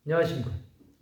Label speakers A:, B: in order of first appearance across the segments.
A: 안녕하십니까.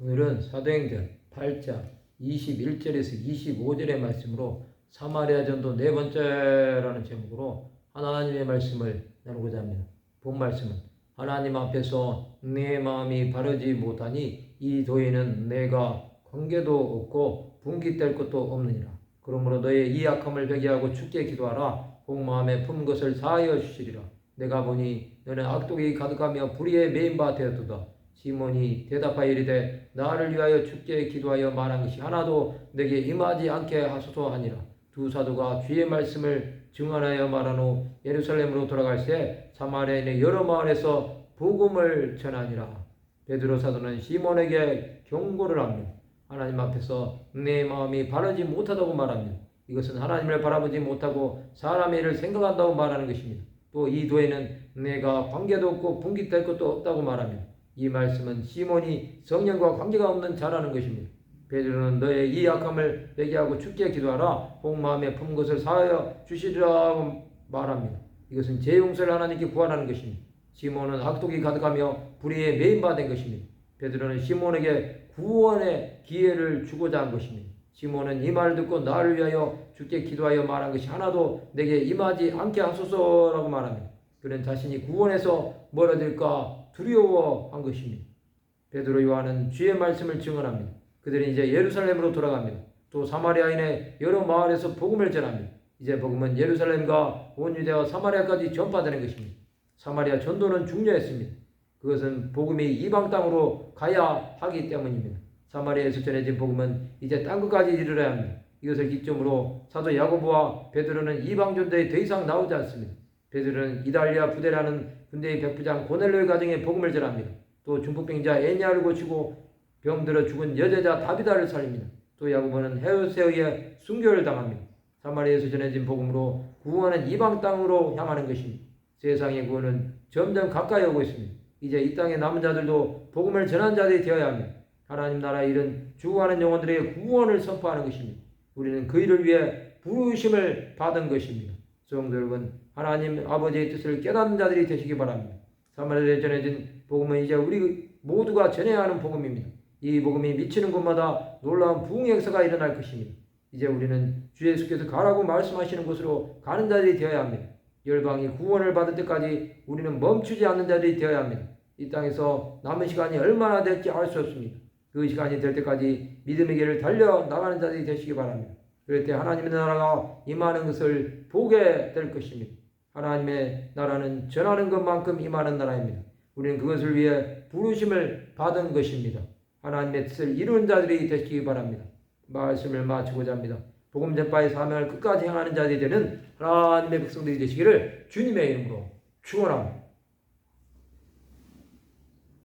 A: 오늘은 사도행전 8장 21절에서 25절의 말씀으로 사마리아 전도 네 번째라는 제목으로 하나님의 말씀을 나누고자 합니다. 본 말씀은 하나님 앞에서 내 마음이 바르지 못하니 이 도에는 내가 관계도 없고 분깃될 것도 없느니라. 그러므로 너의 이 악함을 회개하고 주께 기도하라. 복 마음에 품은 것을 사하여 주시리라. 내가 보니 너는 악독이 가득하며 불의에 매인 바 되었도다. 시몬이 대답하여 이르되 나를 위하여 주께 기도하여 말한 것이 하나도 내게 임하지 않게 하소서 하니라. 두 사도가 주의 말씀을 증언하여 말한 후 예루살렘으로 돌아갈새 사마리아인의 여러 마을에서 복음을 전하니라. 베드로 사도는 시몬에게 경고를 하며 하나님 앞에서 내 마음이 바르지 못하다고 말하며 이것은 하나님을 바라보지 못하고 사람의 일을 생각한다고 말하는 것입니다. 또 이 도에는 내가 관계도 없고 분깃될 것도 없다고 말하며 이 말씀은 시몬이 성령과 관계가 없는 자라는 것입니다. 베드로는 너의 이 악함을 회개하고 주께 기도하라. 복 마음에 품은 것을 사하여 주시리라고 말합니다. 이것은 제 용서를 하나님께 구하라는 것입니다. 시몬은 악독이 가득하며 불의에 매인 바 된 것입니다. 베드로는 시몬에게 구원의 기회를 주고자 한 것입니다. 시몬은 이 말을 듣고 나를 위하여 주께 기도하여 말한 것이 하나도 내게 임하지 않게 하소서라고 말합니다. 그는 자신이 구원에서 멀어질까 두려워한 것입니다. 베드로 요한은 주의 말씀을 증언합니다. 그들은 이제 예루살렘으로 돌아갑니다. 또 사마리아인의 여러 마을에서 복음을 전합니다. 이제 복음은 예루살렘과 온 유대와 사마리아까지 전파되는 것입니다. 사마리아 전도는 중요했습니다. 그것은 복음이 이방 땅으로 가야 하기 때문입니다. 사마리아에서 전해진 복음은 이제 땅끝까지 이르러야 합니다. 이것을 기점으로 사도 야고보와 베드로는 이방 전도에 더 이상 나오지 않습니다. 베드로는 이달리아 부대라는 군대의 백부장 고넬로의 가정에 복음을 전합니다. 또 중풍병자 애니아를 고치고 병들어 죽은 여제자 다비다를 살립니다. 또 야고보는 헤롯에 의해 순교를 당합니다. 사마리아에서 전해진 복음으로 구원은 이방 땅으로 향하는 것입니다. 세상의 구원은 점점 가까이 오고 있습니다. 이제 이 땅에 남은 자들도 복음을 전한 자들이 되어야 합니다. 하나님 나라의 일은 죽어가는 영혼들에게 구원을 선포하는 것입니다. 우리는 그 일을 위해 부르심을 받은 것입니다. 성도 여러분, 하나님 아버지의 뜻을 깨닫는 자들이 되시기 바랍니다. 사마리아에 전해진 복음은 이제 우리 모두가 전해야 하는 복음입니다. 이 복음이 미치는 곳마다 놀라운 부흥의 역사가 일어날 것입니다. 이제 우리는 주 예수께서 가라고 말씀하시는 곳으로 가는 자들이 되어야 합니다. 열방이 구원을 받을 때까지 우리는 멈추지 않는 자들이 되어야 합니다. 이 땅에서 남은 시간이 얼마나 될지 알 수 없습니다. 그 시간이 될 때까지 믿음의 길을 달려나가는 자들이 되시기 바랍니다. 그럴 때 하나님의 나라가 임하는 것을 보게 될 것입니다. 하나님의 나라는 전하는 것만큼 임하는 나라입니다. 우리는 그것을 위해 부르심을 받은 것입니다. 하나님의 뜻을 이루는 자들이 되시기 바랍니다. 말씀을 마치고자 합니다. 복음 전파의 사명을 끝까지 행하는 자들이 되는 하나님의 백성들이 되시기를 주님의 이름으로 축원합니다.